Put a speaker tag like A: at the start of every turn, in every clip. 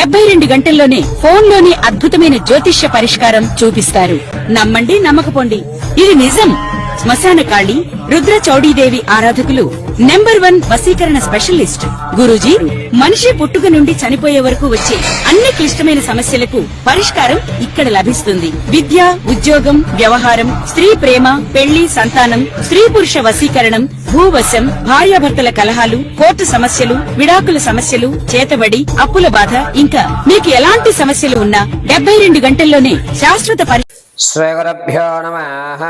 A: 72 గంటల్లోనే ఫోన్లోని అద్భుతమైన జ్యోతిష్య పరిష్కారం చూపిస్తారు. నమ్మండి, నమ్మకపోండి, ఇది నిజం. శ్మశాన కాళి రుద్ర చౌడీదేవి ఆరాధకులు నంబర్ 1 వశీకరణ స్పెషలిస్ట్. గురూజీ మనిషి పుట్టుక నుండి చనిపోయే వరకు వచ్చే అన్ని క్లిష్టమైన సమస్యలకు పరిష్కారం ఇక్కడ లభిస్తుంది. విద్య, ఉద్యోగం, వ్యవహారం, స్త్రీ ప్రేమ, పెళ్లి, సంతానం, స్త్రీ పురుష వశీకరణం, భూవశం, భార్యాభర్తల కలహాలు, కోర్టు సమస్యలు, విడాకుల సమస్యలు, చేతబడి, అప్పుల బాధ, ఇంకా మీకు ఎలాంటి సమస్యలు ఉన్నా 72 గంటల్లోనే శాశ్వత
B: శ్రీగురుభ్యో నమః.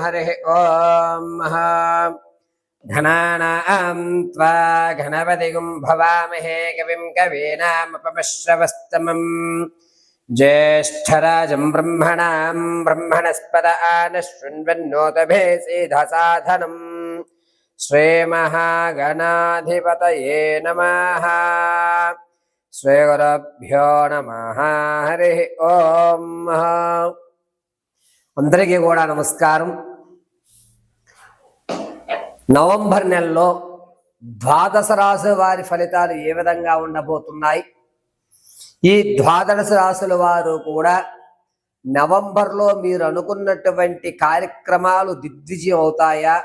B: హరి ఓం. ఘనానాం త్వా గణపతిగుం భవామహే కవిం కవీనాముపమశ్రవస్తమం జ్యేష్ఠరాజం బ్రహ్మణాం బ్రహ్మణస్పద ఆనశృణ్వన్నోతభే సిద్ధసాధనం. శ్రీమహాగణాధిపతయే నమః. శ్రీగురుభ్యో నమః. హరి ఓం. అందరికీ కూడా నమస్కారం. నవంబర్ నెలలో ద్వాదశ రాశుల వారి ఫలితాలు ఏ విధంగా ఉండబోతున్నాయి? ఈ ద్వాదశ రాశుల వారు కూడా నవంబర్లో మీరు అనుకున్నటువంటి కార్యక్రమాలు దిగ్విజయం అవుతాయా?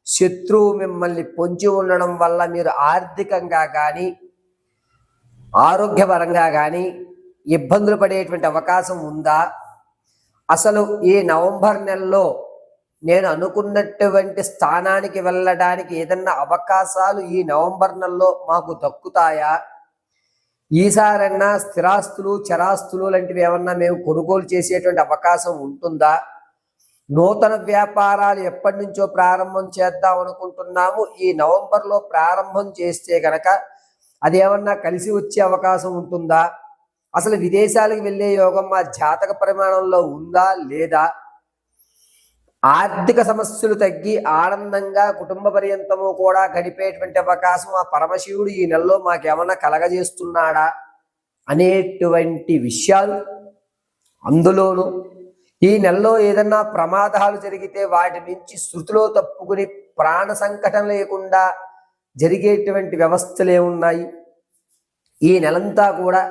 B: శత్రువు మిమ్మల్ని పొంచి ఉండడం వల్ల మీరు ఆర్థికంగా కానీ ఆరోగ్యపరంగా కానీ ఇబ్బందులు పడేటువంటి అవకాశం ఉందా? అసలు ఈ నవంబర్ నెలలో నేను అనుకున్నటువంటి స్థానానికి వెళ్ళడానికి ఏదన్నా అవకాశాలు ఈ నవంబర్ నెలలో మాకు దక్కుతాయా? ఈసారన్నా స్థిరాస్తులు, చరాస్తులు లాంటివి ఏమన్నా మేము కొనుగోలు చేసేటువంటి అవకాశం ఉంటుందా? నూతన వ్యాపారాలు ఎప్పటి నుంచో ప్రారంభం చేద్దాం అనుకుంటున్నాము. ఈ నవంబర్లో ప్రారంభం చేస్తే గనక అది ఏమన్నా కలిసి వచ్చే అవకాశం ఉంటుందా? అసలు విదేశాలకు వెళ్ళే యోగం మా జాతక పరిమాణంలో ఉందా లేదా? ఆర్థిక సమస్యలు తగ్గి ఆనందంగా కుటుంబ పర్యంతము కూడా గడిపేటువంటి అవకాశం ఆ పరమశివుడు ఈ నెలలో మాకేమన్నా కలగజేస్తున్నాడా అనేటువంటి విషయాలు. అందులోనూ ఈ నెలలో ఏదన్నా ప్రమాదాలు జరిగితే వాటి నుంచి శృతిలో తప్పుకుని ప్రాణ సంకటం లేకుండా జరిగేటువంటి వ్యవస్థలు ఏమున్నాయి? ఈ నెలంతా కూడా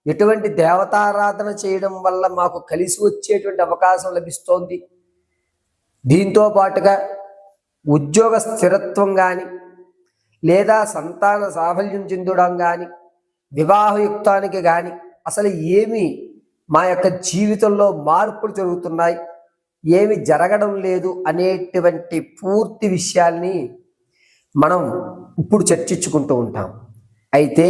B: ఎటువంటి దేవతారాధన చేయడం వల్ల మాకు కలిసి వచ్చేటువంటి అవకాశం లభిస్తోంది? దీంతో పాటుగా ఉద్యోగ స్థిరత్వం కానీ లేదా సంతాన సాఫల్యం చెందడం కానీ వివాహయుక్తానికి కానీ అసలు ఏమి మా యొక్క జీవితంలో మార్పులు జరుగుతున్నాయి, ఏమి జరగడం లేదు అనేటువంటి పూర్తి విషయాల్ని మనం ఇప్పుడు చర్చించుకుంటూ ఉంటాం. అయితే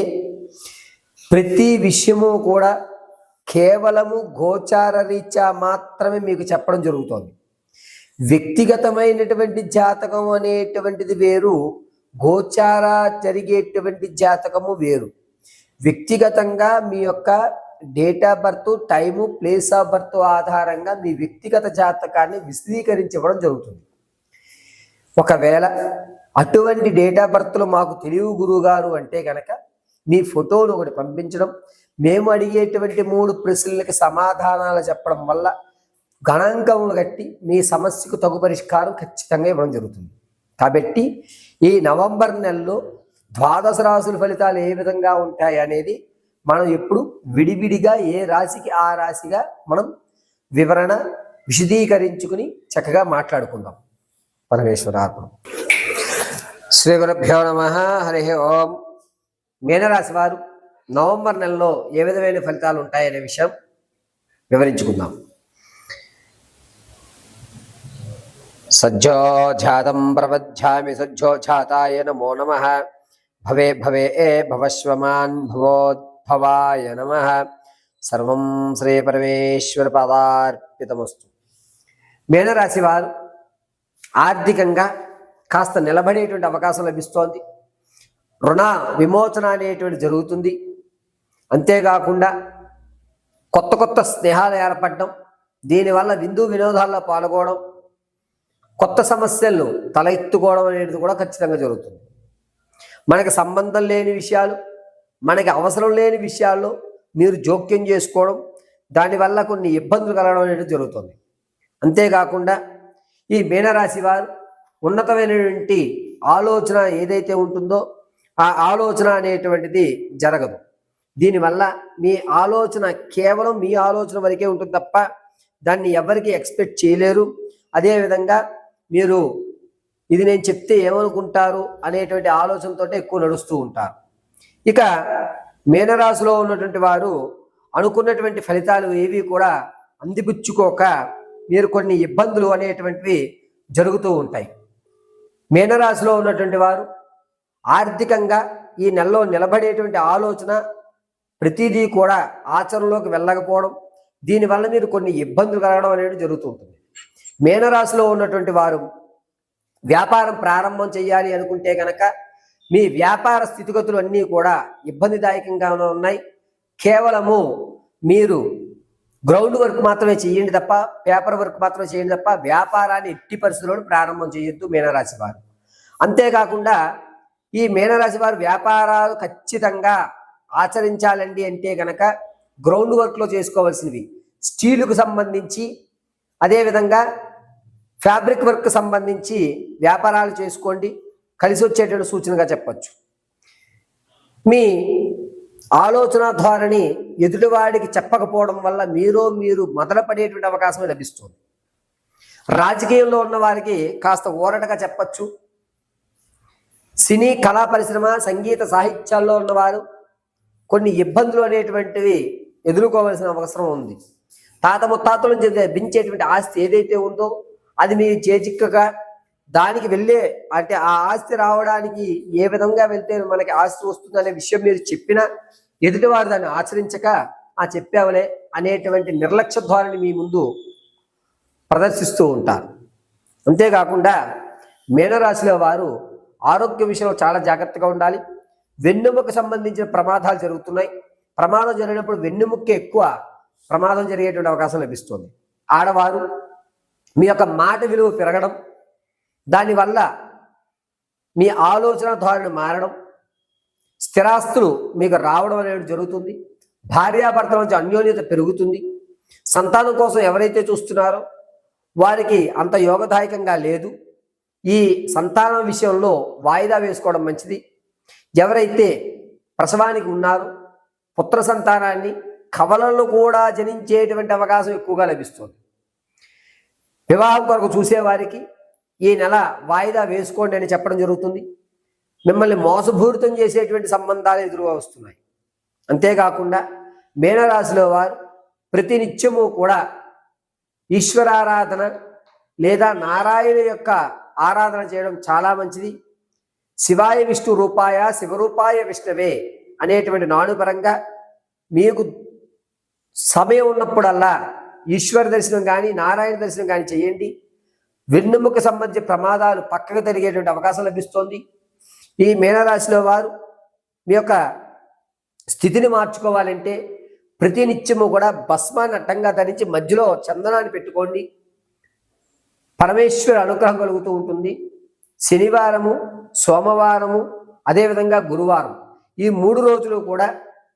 B: ప్రతి విషయము కూడా కేవలము గోచార రీత్యా మాత్రమే మీకు చెప్పడం జరుగుతోంది. వ్యక్తిగతమైనటువంటి జాతకం అనేటువంటిది వేరు, గోచార జరిగేటువంటి జాతకము వేరు. వ్యక్తిగతంగా మీ యొక్క date of birth, time, place of birth ఆధారంగా మీ వ్యక్తిగత జాతకాన్ని విశదీకరించడం జరుగుతుంది. ఒకవేళ అటువంటి డేట్ ఆఫ్ బర్త్లు మాకు తెలియవు గురువుగారు అంటే కనుక మీ ఫోటోను ఒకటి పంపించడం, మేము అడిగేటువంటి 3 ప్రశ్నలకి సమాధానాలు చెప్పడం వల్ల గణాంకములు కట్టి మీ సమస్యకు తగు పరిష్కారం ఖచ్చితంగా ఇవ్వడం జరుగుతుంది. కాబట్టి ఈ నవంబర్ నెలలో ద్వాదశ రాశుల ఫలితాలు ఏ విధంగా ఉంటాయి అనేది మనం ఎప్పుడు విడివిడిగా ఏ రాశికి ఆ రాశిగా మనం వివరణ విశదీకరించుకుని చక్కగా మాట్లాడుకుందాం. పరమేశ్వరాత్మ. శ్రీ గురుభ్యో నమః. హరి ఓం. మీనరాశి వారు నవంబర్ నెలలో ఏ విధమైన ఫలితాలు ఉంటాయనే విషయం వివరించుకుందాం. సజ్జోజాతం ప్రవధ్యామి సజ్జోజాతాయ నమో నమః. భవే భవే భవశ్వమాన్ భవోద్భవాయ నమః. సర్వం శ్రీ పరమేశ్వర పదార్పితమస్తు. మీనరాశి వారు ఆర్థికంగా కాస్త నిలబడేటువంటి అవకాశం లభిస్తోంది. రుణ విమోచన అనేటువంటి జరుగుతుంది. అంతేకాకుండా కొత్త కొత్త స్నేహాలు ఏర్పడడం, దీనివల్ల విందు వినోదాల్లో పాల్గొనడం, కొత్త సమస్యలను తల ఎత్తుకోవడం అనేది కూడా ఖచ్చితంగా జరుగుతుంది. మనకి సంబంధం లేని విషయాలు, మనకి అవసరం లేని విషయాల్లో మీరు జోక్యం చేసుకోవడం, దానివల్ల కొన్ని ఇబ్బందులు కలగడం అనేది జరుగుతుంది. అంతేకాకుండా ఈ మీనరాశి వారు ఉన్నతమైనటువంటి ఆలోచన ఏదైతే ఉంటుందో ఆ ఆలోచన అనేటువంటిది జరగదు. దీనివల్ల మీ ఆలోచన కేవలం మీ ఆలోచన వరకే ఉంటుంది తప్ప దాన్ని ఎవరికి ఎక్స్పెక్ట్ చేయలేరు. అదేవిధంగా మీరు ఇది నేను చెప్తే ఏమనుకుంటారు అనేటువంటి ఆలోచనతో ఎక్కువ నడుస్తూ ఉంటారు. ఇక మీనరాశిలో ఉన్నటువంటి వారు అనుకున్నటువంటి ఫలితాలు ఏవి కూడా అందిపుచ్చుకోక మీరు కొన్ని ఇబ్బందులు అనేటువంటివి జరుగుతూ ఉంటాయి. మీనరాశిలో ఉన్నటువంటి వారు ఆర్థికంగా ఈ నెలలో నిలబడేటువంటి ఆలోచన ప్రతిదీ కూడా ఆచరణలోకి వెళ్ళకపోవడం, దీనివల్ల మీరు కొన్ని ఇబ్బందులు కలగడం అనేది జరుగుతూ ఉంటుంది. మీనరాశిలో ఉన్నటువంటి వారు వ్యాపారం ప్రారంభం చేయాలి అనుకుంటే కనుక మీ వ్యాపార స్థితిగతులు అన్నీ కూడా ఇబ్బందిదాయకంగానే ఉన్నాయి. కేవలము మీరు గ్రౌండ్ వర్క్ మాత్రమే చేయండి తప్ప, పేపర్ వర్క్ మాత్రమే చేయండి తప్ప వ్యాపారాన్ని ఎట్టి పరిస్థితుల్లో ప్రారంభం చేయొద్దు మీనరాశి వారు. అంతేకాకుండా ఈ మీనరాశి వారు వ్యాపారాలు ఖచ్చితంగా ఆచరించాలండి అంటే కనుక గ్రౌండ్ వర్క్లో చేసుకోవాల్సినవి స్టీలుకు సంబంధించి, అదేవిధంగా ఫ్యాబ్రిక్ వర్క్ సంబంధించి వ్యాపారాలు చేసుకోండి, కలిసి వచ్చేటువంటి సూచనగా చెప్పచ్చు. మీ ఆలోచన ధోరణి ఎదుటివాడికి చెప్పకపోవడం వల్ల మీరు మొదలుపడేటువంటి అవకాశం లభిస్తుంది. రాజకీయంలో ఉన్న వారికి కాస్త ఊరటగా చెప్పచ్చు. సినీ కళా పరిశ్రమ, సంగీత సాహిత్యాల్లో ఉన్నవారు కొన్ని ఇబ్బందులు అనేటువంటివి ఎదుర్కోవాల్సిన అవసరం ఉంది. తాత ముత్తాతల నుంచి లభించేటువంటి ఆస్తి ఏదైతే ఉందో అది మీ చేజిక్కగా దానికి వెళ్ళే అంటే ఆ ఆస్తి రావడానికి ఏ విధంగా వెళ్తే మనకి ఆస్తి వస్తుంది అనే విషయం మీరు చెప్పినా ఎదుటివారు దాన్ని ఆచరించక ఆ చెప్పావలే అనేటువంటి నిర్లక్ష్య ధోరణి మీ ముందు ప్రదర్శిస్తూ ఉంటారు. అంతేకాకుండా మీనరాశిలో వారు ఆరోగ్య విషయంలో చాలా జాగ్రత్తగా ఉండాలి. వెన్నెముకకు సంబంధించిన ప్రమాదాలు జరుగుతున్నాయి. ప్రమాదం జరిగినప్పుడు వెన్నెముక్కే ఎక్కువ ప్రమాదం జరిగేటువంటి అవకాశం లభిస్తుంది. ఆడవారు మీ యొక్క మాట విలువ పెరగడం, దానివల్ల మీ ఆలోచన ధోరణి మారడం, స్థిరాస్తులు మీకు రావడం అనేది జరుగుతుంది. భార్యాభర్తల మధ్య అన్యోన్యత పెరుగుతుంది. సంతానం కోసం ఎవరైతే చూస్తున్నారో వారికి అంత యోగదాయకంగా లేదు. ఈ సంతానం విషయంలో వాయిదా వేసుకోవడం మంచిది. ఎవరైతే ప్రసవానికి ఉన్నారో పుత్ర సంతానాన్ని కవలలు కూడా జనించేటువంటి అవకాశం ఎక్కువగా లభిస్తుంది. వివాహం కొరకు చూసేవారికి ఈ నెల వాయిదా వేసుకోండి అని చెప్పడం జరుగుతుంది. మిమ్మల్ని మోసపూరితం చేసేటువంటి సంబంధాలు ఎదురుగా వస్తున్నాయి. అంతేకాకుండా మీనరాశిలో వారు ప్రతినిత్యము కూడా ఈశ్వరారాధన లేదా నారాయణ యొక్క ఆరాధన చేయడం చాలా మంచిది. శివాయ విష్ణు రూపాయ శివరూపాయ విష్ణవే అనేటువంటి నానుపరంగా మీకు సమయం ఉన్నప్పుడల్లా ఈశ్వర దర్శనం కానీ నారాయణ దర్శనం కానీ చేయండి. వెన్నెముక సంబంధించిన ప్రమాదాలు పక్కకు జరిగేటువంటి అవకాశం లభిస్తోంది. ఈ మీనరాశిలో వారు మీ యొక్క స్థితిని మార్చుకోవాలంటే ప్రతినిత్యము కూడా భస్మాన్ని అడ్డంగా ధరించి మధ్యలో చందనాన్ని పెట్టుకోండి. పరమేశ్వర అనుగ్రహం కలుగుతూ ఉంటుంది. శనివారము, సోమవారము, అదేవిధంగా గురువారం ఈ 3 రోజులు కూడా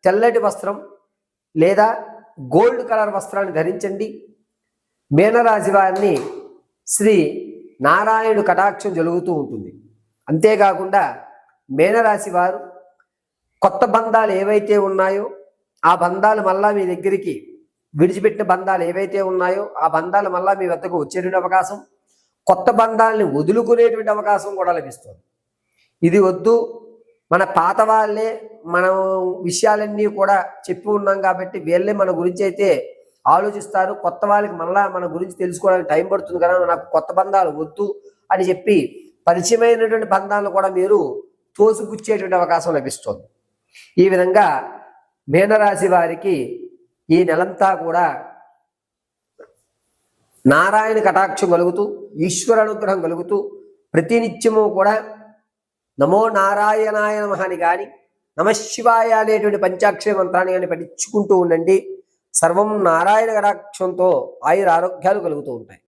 B: తెల్లటి వస్త్రం లేదా గోల్డ్ కలర్ వస్త్రాన్ని ధరించండి. మీనరాశి వారిని శ్రీ నారాయణుడు కటాక్షం జరుగుతూ ఉంటుంది. అంతేకాకుండా మీనరాశి వారు కొత్త బంధాలు ఏవైతే ఉన్నాయో ఆ బంధాలు మళ్ళా మీ దగ్గరికి, విడిచిపెట్టిన బంధాలు ఏవైతే ఉన్నాయో ఆ బంధాలు మళ్ళా మీ వద్దకు వచ్చేటువంటి అవకాశం, కొత్త బంధాలని వదులుకునేటువంటి అవకాశం కూడా లభిస్తుంది. ఇది వద్దు, మన పాత వాళ్ళే మనం విషయాలన్నీ కూడా చెప్పి ఉన్నాం కాబట్టి వీళ్ళే మన గురించి అయితే ఆలోచిస్తారు, కొత్త వాళ్ళకి మళ్ళా మన గురించి తెలుసుకోవడానికి టైం పడుతుంది కదా, నాకు కొత్త బంధాలు వద్దు అని చెప్పి పరిచయమైనటువంటి బంధాలను కూడా మీరు తోసిపుచ్చేటువంటి అవకాశం లభిస్తుంది. ఈ విధంగా మీనరాశి వారికి ఈ నెలంతా కూడా నారాయణ కటాక్షం కలుగుతూ ఈశ్వర అనుగ్రహం కలుగుతూ ప్రతినిత్యము కూడా నమో నారాయణాయ నమః అని కానీ నమశివాయ అనేటువంటి పంచాక్షర మంత్రాన్ని కానీ పఠించుకుంటూ ఉండండి. సర్వం నారాయణ కటాక్షంతో ఆయుర ఆరోగ్యాలు కలుగుతూ ఉంటాయి.